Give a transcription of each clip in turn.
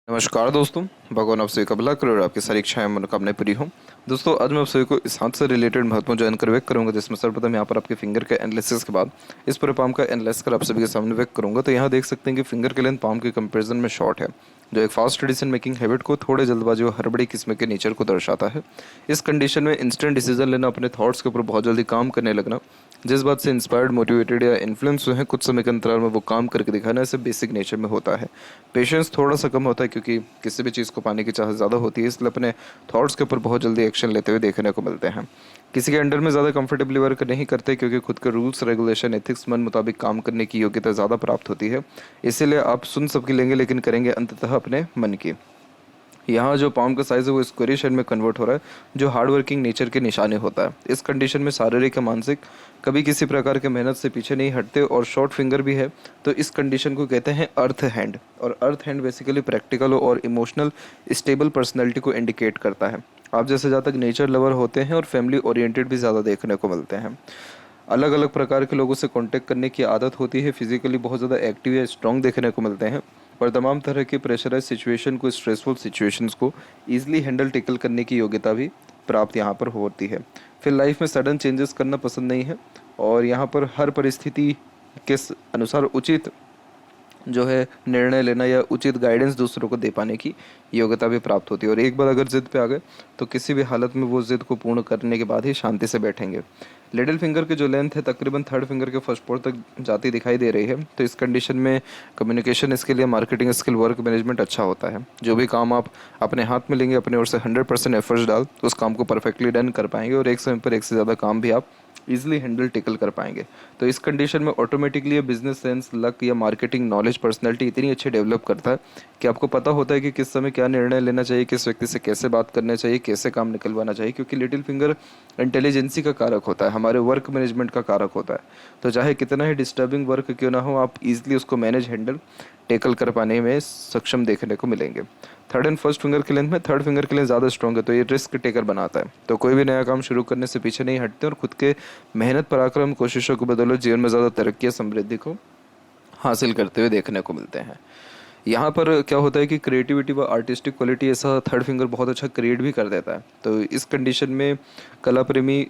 नमस्कार दोस्तों, भगवान आप सभी का भला करे और आपकी सारी इच्छाएं मनोकामनाएं पूरी हों। दोस्तों, आज मैं आप सभी को इस हाथ से रिलेटेड महत्वपूर्ण जानकारी व्यक्त करूंगा, जिसमें सर्वप्रथम यहाँ पर आपके फिंगर के एनालिसिस के बाद इस पूरे पाम का एनालिसिस कर आप सभी के सामने व्यक्त करूंगा। तो यहाँ देख सकते हैं कि फिंगर के लेंथ पाम के कंपेरिजन में शॉर्ट है, जो एक फास्ट डिसीजन मेकिंग हैबिट को, थोड़े जल्दबाजी और हड़बड़ी किस्म के नेचर को दर्शाता है। इस कंडीशन में इंस्टेंट डिसीजन लेना, अपने थॉट्स के ऊपर बहुत जल्दी काम करने लगना, जिस बात से इंस्पायर्ड, मोटिवेटेड या इन्फ्लुएंस हुए हैं, कुछ समय के अंतराल में वो काम करके दिखाना, ऐसे बेसिक नेचर में होता है। पेशेंस थोड़ा सा कम होता है, क्योंकि किसी भी चीज़ को पाने की चाहत ज़्यादा होती है, इसलिए अपने थॉट्स के ऊपर बहुत जल्दी एक्शन लेते हुए देखने को मिलते हैं। किसी के अंडर में ज़्यादा कंफर्टेबली वर्क नहीं करते, क्योंकि खुद के रूल्स, रेगुलेशन, एथिक्स, मन मुताबिक काम करने की योग्यता ज़्यादा प्राप्त होती है। इसीलिए आप सुन सबकी लेंगे, लेकिन करेंगे अंततः अपने मन की। यहाँ जो पाम का साइज़ है वो स्क्वेयर शेप में कन्वर्ट हो रहा है, जो हार्ड वर्किंग नेचर के निशाने होता है। इस कंडीशन में शारीरिक या मानसिक कभी किसी प्रकार के मेहनत से पीछे नहीं हटते, और शॉर्ट फिंगर भी है, तो इस कंडीशन को कहते हैं अर्थ हैंड। और अर्थ हैंड बेसिकली प्रैक्टिकल और इमोशनल स्टेबल पर्सनैलिटी को इंडिकेट करता है। आप जैसे जहाँ तक नेचर लवर होते हैं और फैमिली ओरिएंटेड भी ज़्यादा देखने को मिलते हैं। अलग अलग प्रकार के लोगों से कांटेक्ट करने की आदत होती है, फिजिकली बहुत ज़्यादा एक्टिव या स्ट्रॉन्ग देखने को मिलते हैं, और तमाम तरह के प्रेशराइज सिचुएशन को, स्ट्रेसफुल सिचुएशंस को ईजिली हैंडल टेकल करने की योग्यता भी प्राप्त यहाँ पर होती है। फिर लाइफ में सडन चेंजेस करना पसंद नहीं है, और यहाँ पर हर परिस्थिति के अनुसार उचित जो है निर्णय लेना या उचित गाइडेंस दूसरों को दे पाने की योग्यता भी प्राप्त होती है। और एक बार अगर जिद पे आ गए तो किसी भी हालत में वो जिद को पूर्ण करने के बाद ही शांति से बैठेंगे। लिटिल फिंगर की जो लेंथ है तकरीबन थर्ड फिंगर के फर्स्ट पोर तक जाती दिखाई दे रही है। तो इस कंडीशन में कम्युनिकेशन स्किल या मार्केटिंग स्किल, वर्क मैनेजमेंट अच्छा होता है। जो भी काम आप अपने हाथ में लेंगे, अपने ओर से 100% एफर्ट्स डाल उस काम को परफेक्टली डन कर पाएंगे, और एक समय पर एक से ज़्यादा काम भी आप इजीली हैंडल टेकल कर पाएंगे। तो इस कंडीशन में ऑटोमेटिकली बिजनेस सेंस, लक या मार्केटिंग नॉलेज, पर्सनैलिटी इतनी अच्छी डेवलप करता है कि आपको पता होता है कि किस समय क्या निर्णय लेना चाहिए, किस व्यक्ति से कैसे बात करना चाहिए, कैसे काम निकलवाना चाहिए। क्योंकि लिटिल फिंगर इंटेलिजेंसी का कारक होता है, हमारे वर्क मैनेजमेंट का कारक होता है। तो चाहे कितना ही डिस्टर्बिंग वर्क क्यों ना हो, आप इजीली उसको मैनेज, हैंडल टेकल कर पाने में सक्षम देखने को मिलेंगे। थर्ड एंड फर्स्ट फिंगर के लेंथ में थर्ड फिंगर के लिए ज़्यादा स्ट्रॉन्ग है, तो ये रिस्क टेकर बनाता है। तो कोई भी नया काम शुरू करने से पीछे नहीं हटते, और खुद के मेहनत, पराक्रम, कोशिशों को बदौलत जीवन में ज़्यादा तरक्की, समृद्धि को हासिल करते हुए देखने को मिलते हैं। यहाँ पर क्या होता है कि क्रिएटिविटी व आर्टिस्टिक क्वालिटी ऐसा थर्ड फिंगर बहुत अच्छा क्रिएट भी कर देता है। तो इस कंडीशन में कला प्रेमी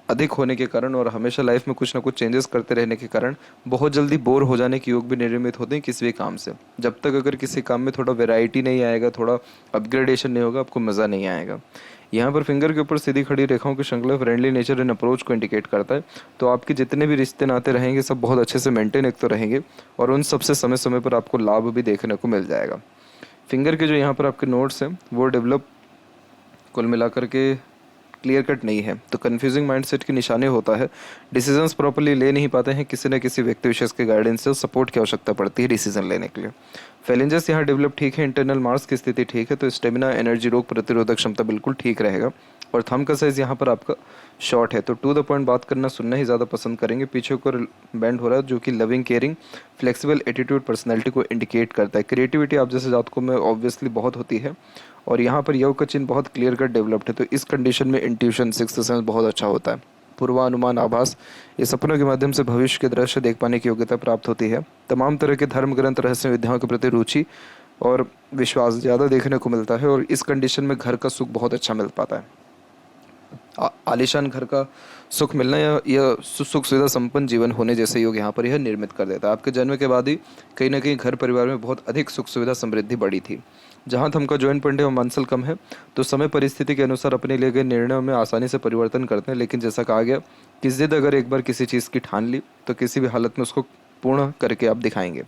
अधिक होने के कारण और हमेशा लाइफ में कुछ ना कुछ चेंजेस करते रहने के कारण बहुत जल्दी बोर हो जाने के योग भी निर्मित होते हैं किसी भी काम से। जब तक अगर किसी काम में थोड़ा वैरायटी नहीं आएगा, थोड़ा अपग्रेडेशन नहीं होगा, आपको मज़ा नहीं आएगा। यहाँ पर फिंगर के ऊपर सीधी खड़ी रेखाओं की श्रृंखला फ्रेंडली नेचर एंड अप्रोच को इंडिकेट करता है। तो आपके जितने भी रिश्ते नाते रहेंगे सब बहुत अच्छे से मेंटेन एक तो रहेंगे, और उन सबसे समय समय पर आपको लाभ भी देखने को मिल जाएगा। फिंगर के जो यहाँ पर आपके नोट्स हैं वो डेवलप कुल मिलाकर के क्लियर कट नहीं है, तो कंफ्यूजिंग माइंडसेट की निशानी होता है। डिसीजंस प्रॉपर्ली ले नहीं पाते हैं, किसी न किसी व्यक्ति विशेष के गाइडेंस से सपोर्ट की आवश्यकता पड़ती है डिसीजन लेने के लिए। फैलेंजेस यहाँ डेवलप ठीक है, इंटरनल मार्क्स की स्थिति ठीक है, तो स्टेमिना, एनर्जी, रोग प्रतिरोधक क्षमता बिल्कुल ठीक रहेगा। और थंब का साइज यहाँ पर आपका शॉर्ट है, तो टू द पॉइंट बात करना, सुनना ही ज़्यादा पसंद करेंगे। पीछे को बैंड हो रहा है, जो कि loving, caring, flexible attitude, personality को इंडिकेट करता है। क्रिएटिविटी आप जैसे जातकों में ऑब्वियसली बहुत होती है, और यहाँ पर योग का चिन्ह बहुत क्लियर कट डेवलप्ड है। तो इस कंडीशन में इंट्यूशन, सिक्स्थ सेंस बहुत अच्छा होता है। पूर्वानुमान, आभास, ये सपनों के माध्यम से भविष्य के दृश्य देख पाने की योग्यता प्राप्त होती है। तमाम तरह के धर्म ग्रंथ, रहस्य विद्याओं के प्रति रुचि और विश्वास ज़्यादा देखने को मिलता है, और इस कंडीशन में घर का सुख बहुत अच्छा मिल पाता है। आलीशान घर का सुख मिलना या यह सुख सुविधा संपन्न जीवन होने जैसे योग यहाँ पर यह निर्मित कर देता है। आपके जन्म के बाद ही कहीं ना कहीं घर परिवार में बहुत अधिक सुख सुविधा, समृद्धि बढ़ी थी। जहाँ थम का जॉइंट पॉइंट है और मानसल कम है, तो समय परिस्थिति के अनुसार अपने लिए गए निर्णयों में आसानी से परिवर्तन करते हैं। लेकिन जैसा कहा गया कि जिद अगर एक बार किसी चीज़ की ठान ली तो किसी भी हालत में उसको पूर्ण करके आप दिखाएंगे।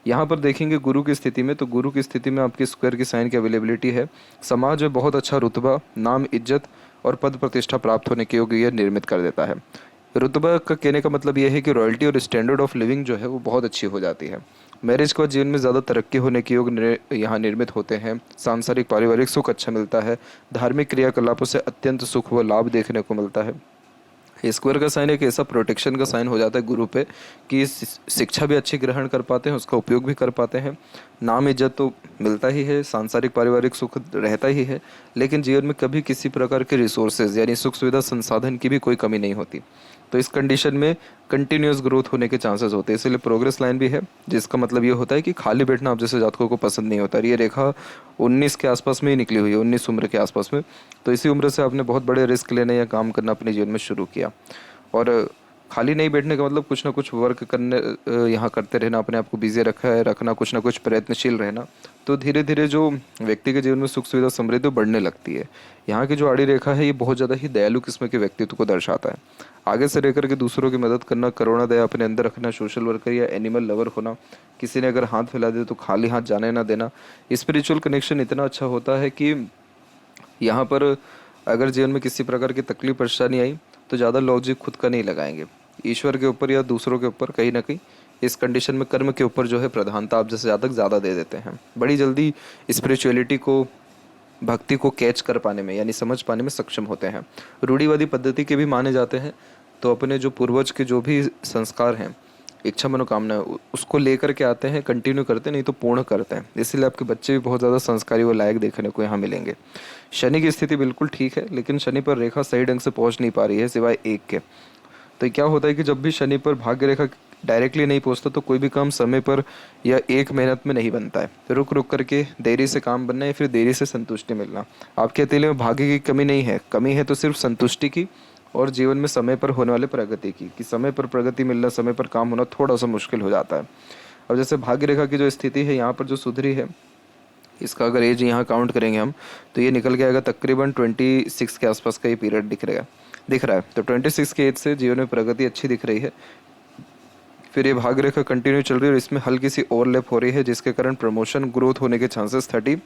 यहाँ पर देखेंगे गुरु की स्थिति में, तो गुरु की स्थिति में आपकी स्क्वायर की साइन की अवेलेबिलिटी है। समाज में बहुत अच्छा रुतबा, नाम, इज्जत और पद प्रतिष्ठा प्राप्त होने के योग यह निर्मित कर देता है। रुतबा का कहने का मतलब यह है कि रॉयल्टी और स्टैंडर्ड ऑफ लिविंग जो है वो बहुत अच्छी हो जाती है। मैरिज के बाद जीवन में ज़्यादा तरक्की होने के योग यहाँ निर्मित होते हैं। सांसारिक पारिवारिक सुख अच्छा मिलता है। धार्मिक क्रियाकलापों से अत्यंत सुख व लाभ देखने को मिलता है। स्क्वायर का साइन एक ऐसा प्रोटेक्शन का साइन हो जाता है गुरु पे कि शिक्षा भी अच्छी ग्रहण कर पाते हैं, उसका उपयोग भी कर पाते हैं। नाम, इज्जत तो मिलता ही है, सांसारिक पारिवारिक सुख रहता ही है, लेकिन जीवन में कभी किसी प्रकार के रिसोर्सेज यानी सुख सुविधा, संसाधन की भी कोई कमी नहीं होती। तो इस कंडीशन में कंटिन्यूस ग्रोथ होने के चांसेस होते हैं। इसलिए प्रोग्रेस लाइन भी है, जिसका मतलब ये होता है कि खाली बैठना आप जैसे जातकों को पसंद नहीं होता। ये रेखा 19 के आसपास में ही निकली हुई है, 19 उम्र के आसपास में। तो इसी उम्र से आपने बहुत बड़े रिस्क लेने या काम करना अपने जीवन में शुरू किया। और खाली नहीं बैठने का मतलब कुछ ना कुछ वर्क करने यहाँ करते रहना, अपने आप को बिजी रखना, कुछ ना कुछ प्रयत्नशील रहना। तो धीरे धीरे जो व्यक्ति के जीवन में सुख सुविधा समृद्धि बढ़ने लगती है। यहाँ की जो आड़ी रेखा है ये बहुत ज़्यादा ही दयालु किस्म के व्यक्तित्व को दर्शाता है। आगे से रहकर के दूसरों की मदद करना, करुणा दया अपने अंदर रखना, सोशल वर्कर या एनिमल लवर होना, किसी ने अगर हाथ फैला दे तो खाली हाथ जाने ना देना। स्पिरिचुअल कनेक्शन इतना अच्छा होता है कि यहाँ पर अगर जीवन में किसी प्रकार की तकलीफ परेशानी आई तो ज़्यादा लॉजिक खुद का नहीं लगाएंगे, ईश्वर के ऊपर या दूसरों के ऊपर कहीं ना कहीं इस कंडीशन में कर्म के ऊपर जो है प्रधानता आप जैसे जातक ज़्यादा दे देते हैं। बड़ी जल्दी स्पिरिचुअलिटी को, भक्ति को कैच कर पाने में यानी समझ पाने में सक्षम होते हैं। रूढ़िवादी पद्धति के भी माने जाते हैं, तो अपने जो पूर्वज के जो भी संस्कार हैं, इच्छा मनोकामना उसको लेकर के आते हैं, कंटिन्यू करते हैं, नहीं तो पूर्ण करते हैं। इसलिए आपके बच्चे भी बहुत ज़्यादा संस्कारी व लायक देखने को यहाँ मिलेंगे। शनि की स्थिति बिल्कुल ठीक है, लेकिन शनि पर रेखा सही ढंग से पहुँच नहीं पा रही है सिवाय एक के। तो क्या होता है कि जब भी शनि पर भाग्य रेखा डायरेक्टली नहीं पहुँचता तो कोई भी काम समय पर या एक मेहनत में नहीं बनता है। रुक रुक करके देरी से काम बनना या फिर देरी से संतुष्टि मिलना। आपके हथेली में भाग्य की कमी नहीं है, कमी है तो सिर्फ संतुष्टि की और जीवन में समय पर होने वाले प्रगति की, कि समय पर प्रगति मिलना, समय पर काम होना थोड़ा सा मुश्किल हो जाता है। अब जैसे भाग्य रेखा की जो स्थिति है यहाँ पर जो सुधरी है, इसका अगर एज यहाँ काउंट करेंगे हम तो ये निकल के आएगा तकरीबन 26 के आसपास का ये पीरियड दिख रहा है। तो 26 के एज से जीवन में प्रगति अच्छी दिख रही है। फिर ये भाग्य रेखा कंटिन्यू चल रही है और इसमें हल्की सी ओवरलैप हो रही है, जिसके कारण प्रमोशन ग्रोथ होने के चांसेस 34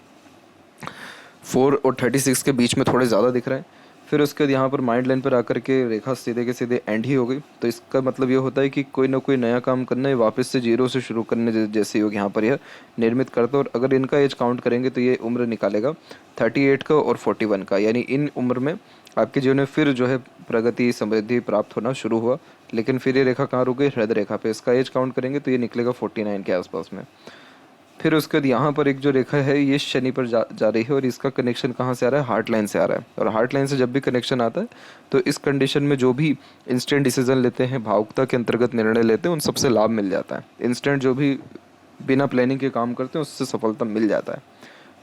और 36 के बीच में थोड़े ज़्यादा दिख रहे हैं। फिर उसके बाद यहाँ पर माइंड लाइन पर आकर के रेखा सीधे के सीधे एंड ही हो गई। तो इसका मतलब ये होता है कि कोई ना कोई नया काम करना है, वापस से जीरो से शुरू करने जैसे योग यहाँ पर यह निर्मित करता है। और अगर इनका एज काउंट करेंगे तो ये उम्र निकालेगा 38 का और 41 का, यानी इन उम्र में आपके जीवन में फिर जो है प्रगति समृद्धि प्राप्त होना शुरू हुआ। लेकिन फिर ये रेखा कहाँ रुक गई? हृदय रेखा पे। इसका एज काउंट करेंगे तो ये निकलेगा 49 के आसपास में। फिर उसके बाद यहाँ पर एक जो रेखा है ये शनि पर जा रही है और इसका कनेक्शन कहाँ से आ रहा है? हार्ट लाइन से आ रहा है। और हार्ट लाइन से जब भी कनेक्शन आता है तो इस कंडीशन में जो भी इंस्टेंट डिसीजन लेते हैं, भावुकता के अंतर्गत निर्णय लेते हैं, उन सबसे लाभ मिल जाता है। इंस्टेंट जो भी बिना प्लानिंग के काम करते हैं उससे सफलता मिल जाता है।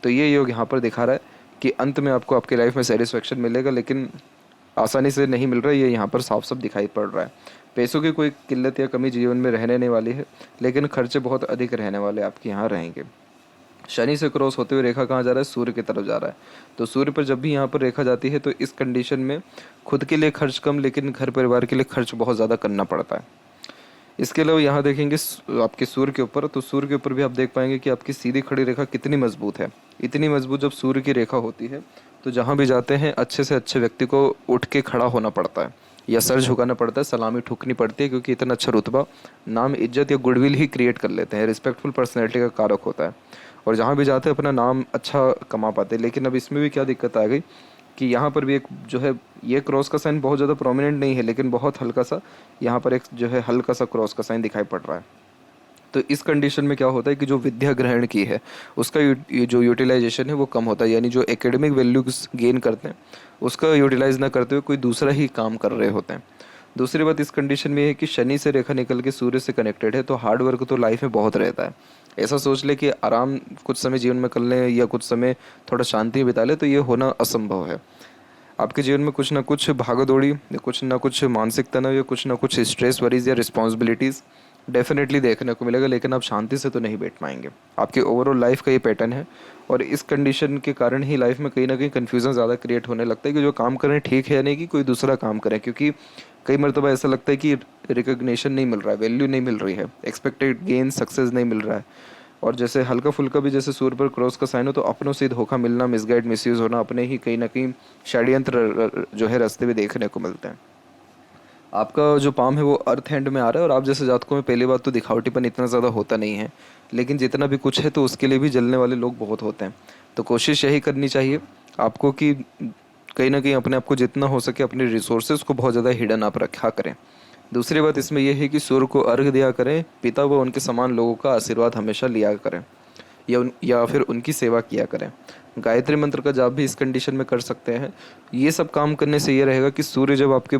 तो ये योग यहाँ पर दिखा रहा है कि अंत में आपको आपकी लाइफ में सेटिस्फेक्शन मिलेगा, लेकिन आसानी से नहीं मिल रहा है, ये यहाँ पर साफ साफ दिखाई पड़ रहा है। पैसों की कोई किल्लत या कमी जीवन में रहने नहीं वाली है, लेकिन खर्चे बहुत अधिक रहने वाले आपके यहाँ रहेंगे। शनि से क्रॉस होते हुए रेखा कहाँ जा रहा है? सूर्य की तरफ जा रहा है। तो सूर्य पर जब भी यहाँ पर रेखा जाती है तो इस कंडीशन में खुद के लिए खर्च कम, लेकिन घर परिवार के लिए खर्च बहुत ज़्यादा करना पड़ता है। इसके अलावा यहाँ देखेंगे आपके सूर्य के ऊपर, तो सूर्य के ऊपर भी आप देख पाएंगे कि आपकी सीधी खड़ी रेखा कितनी मजबूत है। इतनी मजबूत जब सूर्य की रेखा होती है तो जहाँ भी जाते हैं अच्छे से अच्छे व्यक्ति को उठ के खड़ा होना पड़ता है या सर झुकाना पड़ता है, सलामी ठुकनी पड़ती है, क्योंकि इतना अच्छा रुतबा, नाम, इज्जत या गुडविल ही क्रिएट कर लेते हैं। रिस्पेक्टफुल पर्सनैलिटी का कारक होता है और जहाँ भी जाते हैं अपना नाम अच्छा कमा पाते हैं। लेकिन अब इसमें भी क्या दिक्कत आ गई कि यहाँ पर भी एक जो है ये क्रॉस का साइन बहुत ज़्यादा प्रोमिनेंट नहीं है, लेकिन बहुत हल्का सा यहाँ पर एक जो है हल्का सा क्रॉस का साइन दिखाई पड़ रहा है। तो इस कंडीशन में क्या होता है कि जो विद्या ग्रहण की है उसका जो यूटिलाइजेशन है वो कम होता है, यानी जो एकेडमिक वैल्यूज गेन करते हैं उसका यूटिलाइज ना करते हुए कोई दूसरा ही काम कर रहे होते हैं। दूसरी बात इस कंडीशन में है कि शनि से रेखा निकल के सूर्य से कनेक्टेड है, तो हार्ड वर्क तो लाइफ में बहुत रहता है। ऐसा सोच ले कि आराम कुछ समय जीवन में कर लें या कुछ समय थोड़ा शांति बिता ले, तो ये होना असंभव है। आपके जीवन में कुछ ना कुछ भागदौड़ी या कुछ ना कुछ मानसिक तनाव या कुछ ना कुछ स्ट्रेस वरीज या रिस्पॉन्सिबिलिटीज़ डेफिनेटली देखने को मिलेगा, लेकिन आप शांति से तो नहीं बैठ पाएंगे। आपकी ओवरऑल लाइफ का ये पैटर्न है और इस कंडीशन के कारण ही लाइफ में कहीं ना कहीं कन्फ्यूज़न ज़्यादा क्रिएट होने लगता है कि जो काम करें ठीक है या नहीं, कि कोई दूसरा काम करें। क्योंकि कई मरतबा ऐसा लगता है कि रिकग्निशन नहीं मिल रहा है, वैल्यू नहीं मिल रही है, एक्सपेक्टेड गेन सक्सेस नहीं मिल रहा है। और जैसे हल्का फुल्का भी जैसे सूर्य पर क्रॉस का साइन हो तो अपनों से धोखा मिलना, मिसगाइड, मिसयूज़ होना, अपने ही कहीं ना कहीं षड्यंत्र जो है रास्ते भी देखने को मिलते हैं। आपका जो पाम है वो अर्थ हैंड में आ रहा है और आप जैसे जातकों में पहली बात तो दिखावटीपन इतना ज़्यादा होता नहीं है, लेकिन जितना भी कुछ है तो उसके लिए भी जलने वाले लोग बहुत होते हैं। तो कोशिश यही करनी चाहिए आपको कि कहीं ना कहीं अपने आप को जितना हो सके अपने रिसोर्सेज को बहुत ज़्यादा हिडन आप रखा करें। दूसरी बात इसमें यह है कि सूर्य को अर्घ दिया करें, पिता व उनके समान लोगों का आशीर्वाद हमेशा लिया करें या फिर उनकी सेवा किया करें। गायत्री मंत्र का जाप भी इस कंडीशन में कर सकते हैं। ये सब काम करने से ये रहेगा कि सूर्य जब आपके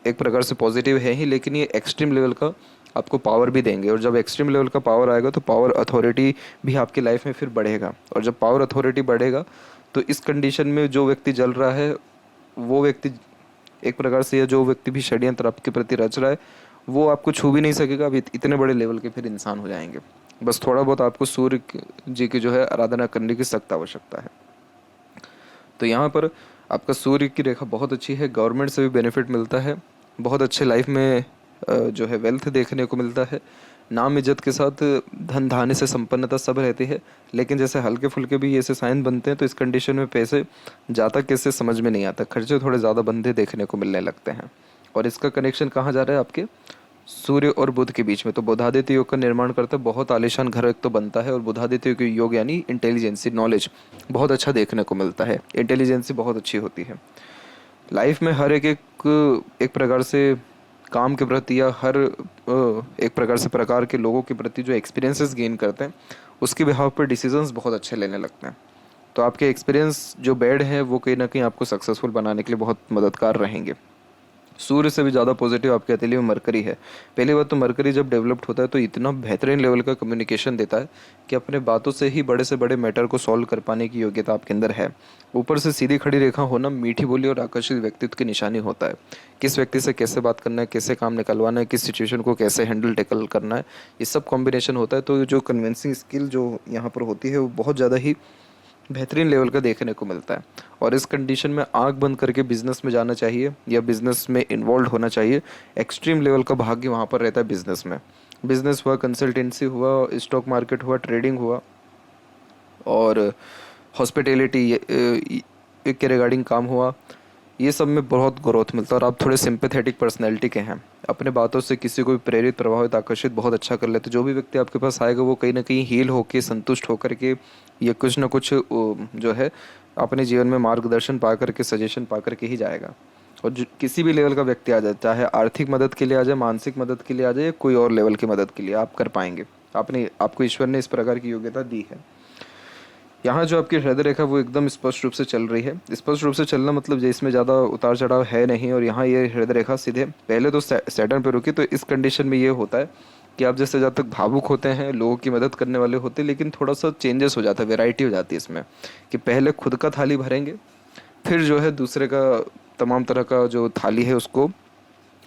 एक प्रकार से पॉजिटिव है ही, लेकिन ये एक्सट्रीम लेवल का आपको पावर भी देंगे। और जब एक्सट्रीम लेवल का पावर आएगा तो पावर अथॉरिटी भी आपकी लाइफ में फिर बढ़ेगा। और जब पावर अथॉरिटी बढ़ेगा तो इस कंडीशन में जो व्यक्ति जल रहा है वो व्यक्ति एक प्रकार से, या जो व्यक्ति भी षड्यंत्र आपके प्रति रच रहा है वो आपको छू भी नहीं सकेगा। अब इतने बड़े लेवल के फिर इंसान हो जाएंगे। बस थोड़ा बहुत आपको सूर्य जी की जो है आराधना करने की सख्त आवश्यकता है। तो यहाँ पर आपका सूर्य की रेखा बहुत अच्छी है, गवर्नमेंट से भी बेनिफिट मिलता है, बहुत अच्छे लाइफ में जो है वेल्थ देखने को मिलता है, नाम इज्जत के साथ धन धान्य से संपन्नता सब रहती है। लेकिन जैसे हल्के फुल्के भी ऐसे साइन बनते हैं तो इस कंडीशन में पैसे जाता कैसे समझ में नहीं आता, खर्चे थोड़े ज़्यादा बंदे देखने को मिलने लगते हैं। और इसका कनेक्शन कहाँ जा रहा है, आपके सूर्य और बुध के बीच में। तो बुधादित्य योग का निर्माण करता है, बहुत आलीशान घर एक तो बनता है। और बुधादित्य योग यानी इंटेलिजेंसी, नॉलेज बहुत अच्छा देखने को मिलता है, इंटेलिजेंसी बहुत अच्छी होती है। लाइफ में हर एक प्रकार से काम के प्रति या हर एक प्रकार के लोगों के प्रति जो एक्सपीरियंसेस गेन करते हैं उसके बिहाव पर डिसीजंस बहुत अच्छे लेने लगते हैं। तो आपके एक्सपीरियंस जो बैड है वो कहीं ना कहीं आपको सक्सेसफुल बनाने के लिए बहुत मददगार रहेंगे। सूर्य से भी ज़्यादा पॉजिटिव आपके हथेली में मरकरी है। पहली बात तो मरकरी जब डेवलप्ड होता है तो इतना बेहतरीन लेवल का कम्युनिकेशन देता है कि अपने बातों से ही बड़े से बड़े मैटर को सॉल्व कर पाने की योग्यता आपके अंदर है। ऊपर से सीधी खड़ी रेखा होना मीठी बोली और आकर्षित व्यक्तित्व की निशानी होता है। किस व्यक्ति से कैसे बात करना है, कैसे काम निकलवाना है, किस सिचुएशन को कैसे हैंडल टैकल करना है, ये सब कॉम्बिनेशन होता है। तो जो कन्विंसिंग स्किल जो यहाँ पर होती है वो बहुत ज़्यादा ही बेहतरीन लेवल का देखने को मिलता है। और इस कंडीशन में आंख बंद करके बिजनेस में जाना चाहिए या बिजनेस में इन्वॉल्व होना चाहिए। एक्सट्रीम लेवल का भाग्य वहाँ पर रहता है बिजनेस में। बिजनेस हुआ, कंसल्टेंसी हुआ, स्टॉक मार्केट हुआ, ट्रेडिंग हुआ और हॉस्पिटैलिटी के रिगार्डिंग काम हुआ, ये सब में बहुत ग्रोथ मिलता है। और आप थोड़े सिंपैथेटिक पर्सनैलिटी के हैं, अपने बातों से किसी को भी प्रेरित, प्रभावित, आकर्षित बहुत अच्छा कर लेते। जो भी व्यक्ति आपके पास आएगा वो कहीं ना कहीं हील होके, संतुष्ट होकर के या कुछ ना कुछ जो है अपने जीवन में मार्गदर्शन पा करके, सजेशन पा करके ही जाएगा। और जो किसी भी लेवल का व्यक्ति आ जाए, चाहे आर्थिक मदद के लिए आ जाए, मानसिक मदद के लिए आ जाए, कोई और लेवल की मदद के लिए, आप कर पाएंगे। आपको ईश्वर ने इस प्रकार की योग्यता दी है। यहाँ जो आपकी हृदय रेखा वो एकदम स्पष्ट रूप से चल रही है। स्पष्ट रूप से चलना मतलब इसमें ज़्यादा उतार चढ़ाव है नहीं। और यहाँ ये हृदय रेखा सीधे पहले तो सैटर्न पे रुकी। तो इस कंडीशन में ये होता है कि आप जैसे जब तक भावुक होते हैं, लोगों की मदद करने वाले होते हैं, लेकिन थोड़ा सा चेंजेस हो जाता है, वेराइटी हो जाती है इसमें कि पहले खुद का थाली भरेंगे, फिर जो है दूसरे का तमाम तरह का जो थाली है उसको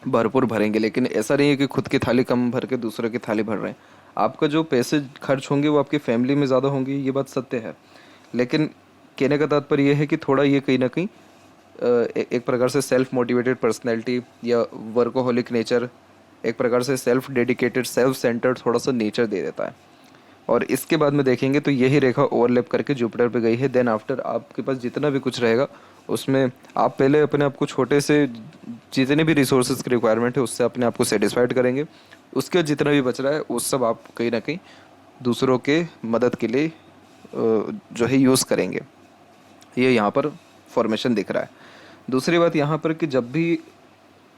भरपूर भरेंगे। लेकिन ऐसा नहीं है कि खुद की थाली कम भर के दूसरे की थाली भर रहे हैं। आपका जो पैसे खर्च होंगे वो आपकी फैमिली में ज़्यादा होंगे, ये बात सत्य है। लेकिन कहने का तात्पर्य ये है कि थोड़ा ये कहीं ना कहीं एक प्रकार से सेल्फ मोटिवेटेड पर्सनैलिटी या वर्कोहोलिक नेचर, एक प्रकार से सेल्फ डेडिकेटेड, सेल्फ सेंटर्ड थोड़ा सा नेचर दे देता है। और इसके बाद में देखेंगे तो यही रेखा ओवरलैप करके जुपिटर पे गई है। देन आफ्टर आपके पास जितना भी कुछ रहेगा उसमें आप पहले अपने आप को छोटे से जितने भी रिसोर्सेज की रिक्वायरमेंट है उससे अपने आप को सेटिस्फाइड करेंगे। उसके जितना भी बच रहा है उस सब आप कहीं ना कहीं दूसरों के मदद के लिए जो है यूज़ करेंगे। ये यहाँ पर फॉर्मेशन दिख रहा है। दूसरी बात यहाँ पर कि जब भी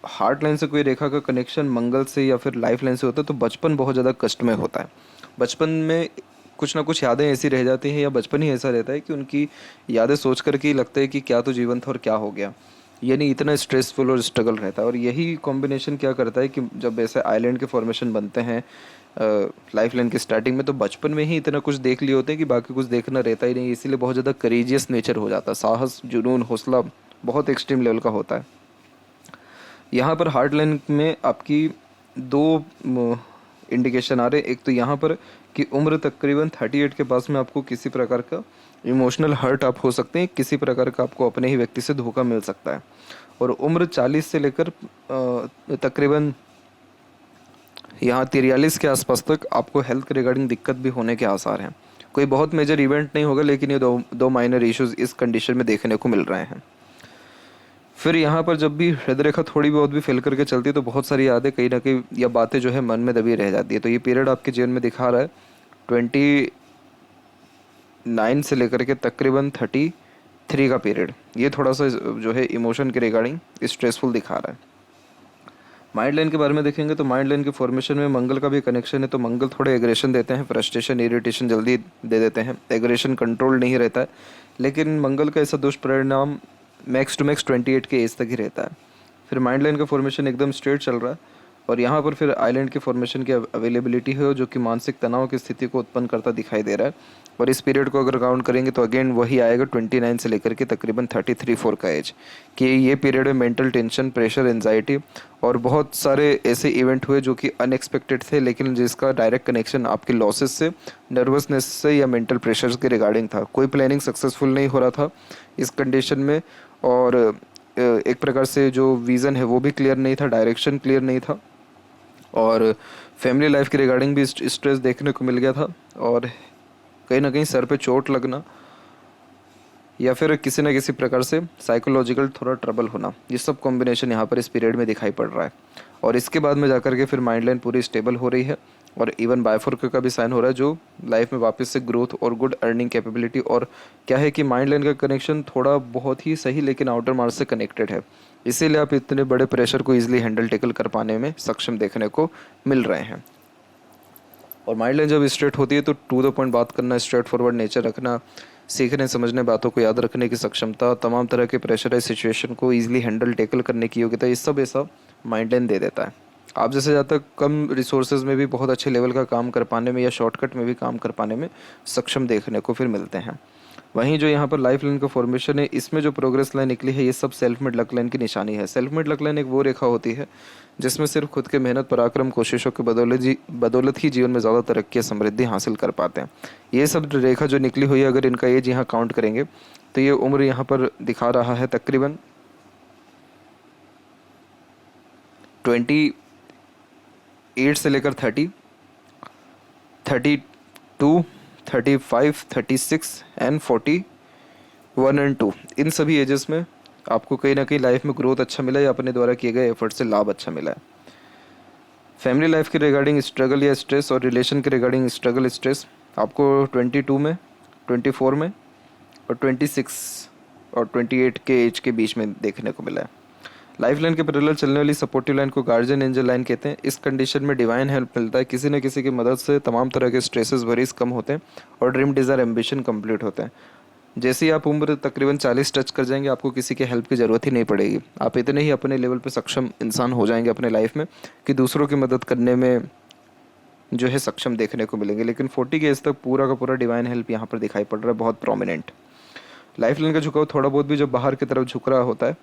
हार्ट लाइन से कोई रेखा का कनेक्शन मंगल से या फिर लाइफ लाइन से होता है तो बचपन बहुत ज़्यादा कष्टमय होता है। बचपन में कुछ ना कुछ यादें ऐसी रह जाती हैं या बचपन ही ऐसा रहता है कि उनकी यादें सोच करके ही लगता है कि क्या तो जीवन था और क्या हो गया, यानी इतना स्ट्रेसफुल और स्ट्रगल रहता है। और यही कॉम्बिनेशन क्या करता है कि जब ऐसे आइलैंड के फॉर्मेशन बनते हैं लाइफ लाइन की स्टार्टिंग में, तो बचपन में ही इतना कुछ देख लिए होते हैं कि बाकी कुछ देखना रहता ही नहीं। इसीलिए बहुत ज़्यादा करेजियस नेचर हो जाता है, साहस, जुनून, हौसला बहुत एक्सट्रीम लेवल का होता है। यहाँ पर हार्ट लाइन में आपकी दो इंडिकेशन आ रहे हैं। एक तो यहाँ पर कि उम्र तकरीबन 38 के पास में आपको किसी प्रकार का इमोशनल हर्ट आप हो सकते हैं, किसी प्रकार का आपको अपने ही व्यक्ति से धोखा मिल सकता है। और उम्र 40 से लेकर तकरीबन यहाँ 43 के आसपास तक आपको हेल्थ के रिगार्डिंग दिक्कत भी होने के आसार हैं। कोई बहुत मेजर इवेंट नहीं होगा, लेकिन ये दो माइनर इश्यूज इस कंडीशन में देखने को मिल रहे हैं। फिर यहाँ पर जब भी हृदय रेखा थोड़ी बहुत भी फैल करके चलती है तो बहुत सारी यादें कहीं ना कहीं या बातें जो है मन में दबी रह जाती है। तो ये पीरियड आपके जीवन में दिखा रहा है 29 से लेकर के तकरीबन 33 का पीरियड। ये थोड़ा सा जो है इमोशन के रिगार्डिंग स्ट्रेसफुल दिखा रहा है। माइंड लाइन के बारे में देखेंगे तो माइंड लाइन के फॉर्मेशन में मंगल का भी कनेक्शन है। तो मंगल थोड़े एग्रेशन देते हैं, फ्रस्ट्रेशन, इरिटेशन जल्दी दे देते हैं। एग्रेशन कंट्रोल नहीं रहता है, लेकिन मंगल का ऐसा दुष्परिणाम मैक्स टू मैक्स 28 के एज तक ही रहता है। फिर माइंड लाइन का फॉर्मेशन एकदम स्ट्रेट चल रहा है और यहाँ पर फिर आइलैंड के फॉर्मेशन की अवेलेबिलिटी है जो कि मानसिक तनाव की स्थिति को उत्पन्न करता दिखाई दे रहा है। और इस पीरियड को अगर काउंट करेंगे तो अगेन वही आएगा 29 से लेकर के तकरीबन 33-4 का एज, कि ये पीरियड में मेंटल टेंशन, प्रेशर, एंजाइटी और बहुत सारे ऐसे इवेंट हुए जो कि अनएक्सपेक्टेड थे, लेकिन जिसका डायरेक्ट कनेक्शन आपके लॉसेस से, नर्वसनेस से या मेंटल प्रेशर्स के रिगार्डिंग था। कोई प्लानिंग सक्सेसफुल नहीं हो रहा था इस कंडीशन में, और एक प्रकार से जो विज़न है वो भी क्लियर नहीं था, डायरेक्शन क्लियर नहीं था, और फैमिली लाइफ के रिगार्डिंग भी स्ट्रेस देखने को मिल गया था, और कहीं ना कहीं सर पे चोट लगना या फिर किसी न किसी प्रकार से साइकोलॉजिकल थोड़ा ट्रबल होना, ये सब कॉम्बिनेशन यहाँ पर इस पीरियड में दिखाई पड़ रहा है। और इसके बाद में जाकर के फिर माइंड लाइन पूरी स्टेबल हो रही है, और इवन बायफोर्क का भी साइन हो रहा है जो लाइफ में वापस से ग्रोथ और गुड अर्निंग कैपेबिलिटी, और क्या है कि माइंड लाइन का कनेक्शन थोड़ा बहुत ही सही लेकिन आउटर मार्स से कनेक्टेड है, इसीलिए आप इतने बड़े प्रेशर को ईजिली हैंडल टेकल कर पाने में सक्षम देखने को मिल रहे हैं। और माइंड लाइन जब स्ट्रेट होती है तो टू द पॉइंट बात करना, स्ट्रेट फॉरवर्ड नेचर रखना, सीखने समझने बातों को याद रखने की सक्षमता, तमाम तरह के प्रेशराइज सिचुएशन को ईजिली हैंडल टेकल करने की योग्यता, ये सब ऐसा माइंड लाइन दे देता है। आप जैसे ज़्यादा कम रिसोर्सेज में भी बहुत अच्छे लेवल का काम कर पाने में या शॉर्टकट में भी काम कर पाने में सक्षम देखने को फिर मिलते हैं। वहीं जो यहाँ पर लाइफ लाइन का फॉर्मेशन है, इसमें जो प्रोग्रेस लाइन निकली है, ये सब सेल्फ मेड लक लाइन की निशानी है। सेल्फ मेड लक लाइन एक वो रेखा होती है जिसमें सिर्फ खुद के मेहनत, पराक्रम, कोशिशों के बदौलत ही जीवन में ज़्यादा तरक्की या समृद्धि हासिल कर पाते हैं। ये सब रेखा जो निकली हुई है, अगर इनका एज यहाँ काउंट करेंगे तो ये उम्र यहाँ पर दिखा रहा है तकरीबन 28 से लेकर 30, 32, 35, 36 एंड 41 एंड 2, इन सभी एजेस में आपको कहीं ना कहीं लाइफ में ग्रोथ अच्छा मिला है या अपने द्वारा किए गए एफर्ट से लाभ अच्छा मिला है। फैमिली लाइफ के रिगार्डिंग स्ट्रगल या स्ट्रेस और रिलेशन के रिगार्डिंग स्ट्रगल, स्ट्रेस आपको 22 में, 24 में और 26 और 28 के एज के बीच में देखने को मिला है। लाइफ लाइन के पैरेलल चलने वाली सपोर्टिव लाइन को गार्जियन एंजल लाइन कहते हैं। इस कंडीशन में डिवाइन हेल्प मिलता है, किसी न किसी की मदद से तमाम तरह के स्ट्रेसेस, वरीज कम होते हैं और ड्रीम, डिज़ायर, एम्बिशन कंप्लीट होते हैं। जैसे ही आप उम्र तकरीबन 40 टच कर जाएंगे, आपको किसी के हेल्प की ज़रूरत ही नहीं पड़ेगी। आप इतने ही अपने लेवल पे सक्षम इंसान हो जाएंगे अपने लाइफ में कि दूसरों की मदद करने में जो है सक्षम देखने को मिलेंगे। लेकिन 40 के एज तक पूरा का पूरा डिवाइन हेल्प यहाँ पर दिखाई पड़ रहा है, बहुत प्रोमिनेंट। लाइफ लाइन का झुकाव थोड़ा बहुत भी जब बाहर की तरफ झुक रहा होता है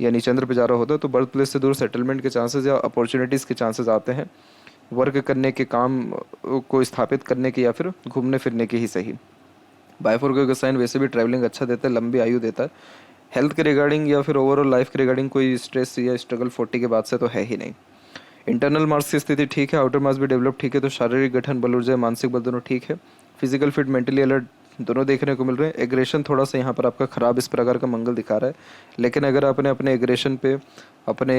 यानी चंद्र पे जा रहा होता है तो बर्थ प्लेस से दूर सेटलमेंट के चांसेस या अपॉर्चुनिटीज़ के चांसेस आते हैं, वर्क करने के, काम को स्थापित करने के या फिर घूमने फिरने के ही सही। बायफोर्क का साइन वैसे भी ट्रैवलिंग अच्छा देता है, लंबी आयु देता है। हेल्थ के रिगार्डिंग या फिर ओवरऑल लाइफ के रिगार्डिंग कोई स्ट्रेस या स्ट्रगल 40 के बाद से तो है ही नहीं। इंटरनल मार्क्स की स्थिति ठीक है, आउटर मार्क्स भी डेवलप ठीक है, तो शारीरिक गठन, बल, ऊर्जा, मानसिक बल दोनों ठीक है। फिजिकल फिट, मेंटली अलर्ट दोनों देखने को मिल रहे हैं। एग्रेशन थोड़ा सा यहाँ पर आपका ख़राब इस प्रकार का मंगल दिखा रहा है, लेकिन अगर आपने अपने एग्रेशन पे, अपने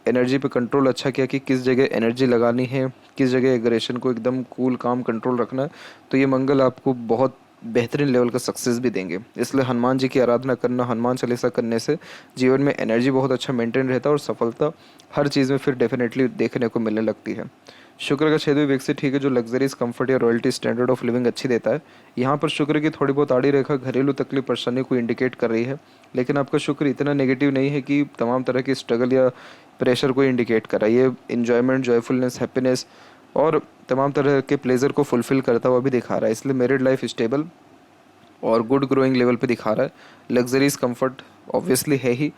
एनर्जी पे कंट्रोल अच्छा किया कि किस जगह एनर्जी लगानी है, किस जगह एग्रेशन को एकदम कूल, काम, कंट्रोल रखना है, तो ये मंगल आपको बहुत बेहतरीन लेवल का सक्सेस भी देंगे। इसलिए हनुमान जी की आराधना करना, हनुमान चालीसा करने से जीवन में एनर्जी बहुत अच्छा मेंटेन रहता है और सफलता हर चीज़ में फिर डेफिनेटली देखने को मिलने लगती है। शुक्र का छेद भी विकसित ठीक है, जो लग्जरीज, कंफर्ट या रॉयल्टी स्टैंडर्ड ऑफ लिविंग अच्छी देता है। यहाँ पर शुक्र की थोड़ी बहुत आड़ी रेखा घरेलू तकलीफ, परेशानी को इंडिकेट कर रही है, लेकिन आपका शुक्र इतना नेगेटिव नहीं है कि तमाम तरह की स्ट्रगल या प्रेशर को इंडिकेट कर रहा है। ये इन्जॉयमेंट, जॉयफुलनेस, हैप्पीनेस और तमाम तरह के प्लेजर को फुलफिल करता हुआ भी दिखा रहा है। इसलिए मैरिड लाइफ स्टेबल और गुड ग्रोइंग लेवल पे दिखा रहा है। लग्जरीज, कंफर्ट ऑब्वियसली है ही,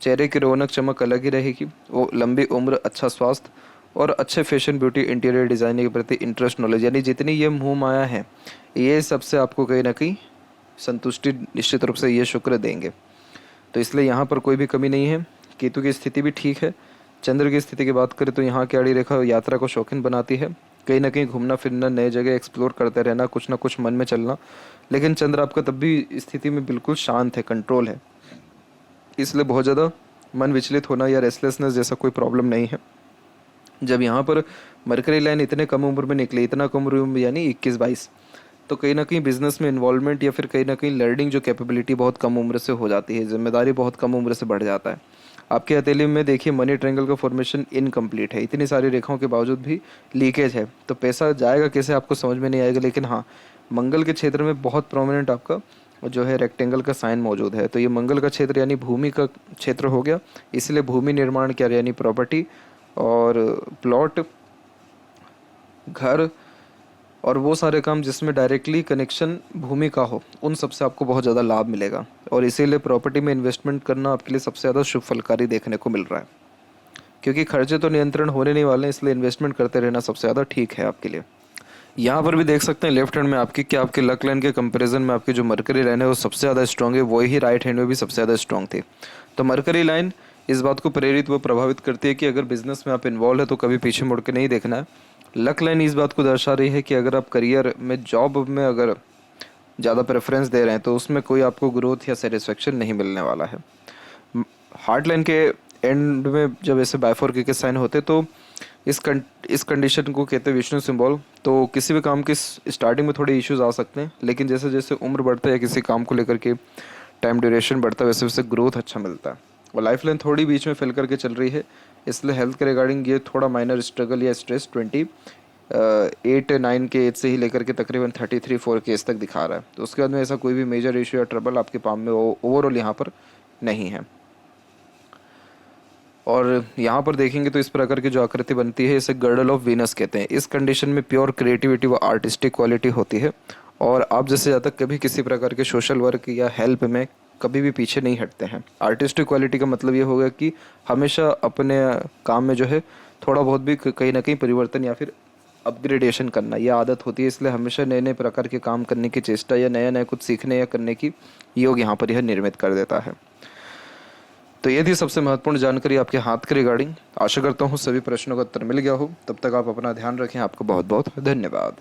चेहरे की रौनक चमक अलग ही रहेगी, वो लंबी उम्र, अच्छा स्वास्थ्य और अच्छे फैशन, ब्यूटी, इंटीरियर डिज़ाइनिंग के प्रति इंटरेस्ट, नॉलेज, यानी जितनी ये मुँह माया है, ये सबसे आपको कहीं ना कहीं संतुष्टि निश्चित रूप से ये शुक्र देंगे। तो इसलिए यहाँ पर कोई भी कमी नहीं है। केतु की स्थिति भी ठीक है। चंद्र की स्थिति की बात करें तो यहाँ की आड़ी रेखा यात्रा को शौकीन बनाती है, कहीं ना कहीं घूमना फिरना, नए जगह एक्सप्लोर करते रहना, कुछ ना कुछ मन में चलना। लेकिन चंद्र आपका तब भी स्थिति में बिल्कुल शांत है, कंट्रोल है, इसलिए बहुत ज़्यादा मन विचलित होना या रेस्टलेसनेस जैसा कोई प्रॉब्लम नहीं है। जब यहाँ पर मरकरी लाइन इतने कम उम्र में निकली, इतना कम उम्र यानी 21-22, तो कहीं ना कहीं बिजनेस में इन्वॉल्वमेंट या फिर कहीं ना कहीं लर्निंग जो कैपेबिलिटी बहुत कम उम्र से हो जाती है, जिम्मेदारी बहुत कम उम्र से बढ़ जाता है। आपके हथेली में देखिए मनी ट्रायंगल का फॉर्मेशन इनकम्प्लीट है, इतनी सारी रेखाओं के बावजूद भी लीकेज है, तो पैसा जाएगा कैसे आपको समझ में नहीं आएगा। लेकिन हाँ, मंगल के क्षेत्र में बहुत प्रोमिनेंट आपका जो है रेक्टेंगल का साइन मौजूद है, तो ये मंगल का क्षेत्र यानी भूमि का क्षेत्र हो गया, इसलिए भूमि निर्माण क्या यानी प्रॉपर्टी और प्लॉट, घर और वो सारे काम जिसमें डायरेक्टली कनेक्शन भूमि का हो, उन सबसे आपको बहुत ज़्यादा लाभ मिलेगा। और इसीलिए प्रॉपर्टी में इन्वेस्टमेंट करना आपके लिए सबसे ज़्यादा शुभ फलकारी देखने को मिल रहा है, क्योंकि खर्चे तो नियंत्रण होने नहीं वाले हैं, इसलिए इन्वेस्टमेंट करते रहना सबसे ज़्यादा ठीक है आपके लिए। यहाँ पर भी देख सकते हैं लेफ्ट हैंड में आपकी कि आपके लक लाइन के कंपैरिजन में आपकी जो मरकरी लाइन है वो सबसे ज़्यादा स्ट्रॉन्ग है, वही राइट हैंड में भी सबसे ज़्यादा स्ट्रॉन्ग थी। तो मरकरी लाइन इस बात को प्रेरित व प्रभावित करती है कि अगर बिजनेस में आप इन्वॉल्व है तो कभी पीछे मुड़ के नहीं देखना है। लक लाइन इस बात को दर्शा रही है कि अगर आप करियर में, जॉब में अगर ज़्यादा प्रेफरेंस दे रहे हैं तो उसमें कोई आपको ग्रोथ या सेटिस्फेक्शन नहीं मिलने वाला है। हार्ट लाइन के एंड में जब ऐसे बायफोर के साइन होते तो इस कंडीशन को कहते हैं विष्णु सिंबल। तो किसी भी काम की स्टार्टिंग में थोड़े इश्यूज आ सकते हैं, लेकिन जैसे जैसे उम्र बढ़ता है या किसी काम को लेकर के टाइम ड्यूरेशन बढ़ता है वैसे वैसे ग्रोथ अच्छा मिलता है। और लाइफ लाइन थोड़ी बीच में फिल करके चल रही है, इसलिए हेल्थ के रिगार्डिंग ये थोड़ा माइनर स्ट्रगल या स्ट्रेस 8-9 के एज से ही लेकर के तकरीबन 33-4 के एज तक दिखा रहा है। तो उसके बाद में ऐसा कोई भी मेजर इशू या ट्रबल आपके पाम में ओवरऑल यहाँ पर नहीं है। और यहाँ पर देखेंगे तो इस प्रकार की जो आकृति बनती है इसे गर्डल ऑफ वीनस कहते हैं। इस कंडीशन में प्योर क्रिएटिविटी व आर्टिस्टिक क्वालिटी होती है, और आप जैसे ज़्यादा कभी किसी प्रकार के सोशल वर्क या हेल्प में कभी भी पीछे नहीं हटते हैं। आर्टिस्टिक क्वालिटी का मतलब ये होगा कि हमेशा अपने काम में जो है थोड़ा बहुत भी कहीं ना कहीं परिवर्तन या फिर अपग्रेडेशन करना यह आदत होती है, इसलिए हमेशा नए नए प्रकार के काम करने की चेष्टा या नया नया कुछ सीखने या करने की योग यहाँ पर यह निर्मित कर देता है। तो ये थी सबसे महत्वपूर्ण जानकारी आपके हाथ के रिगार्डिंग। आशा करता हूँ सभी प्रश्नों का उत्तर मिल गया हो। तब तक आप अपना ध्यान रखें। आपका बहुत बहुत धन्यवाद।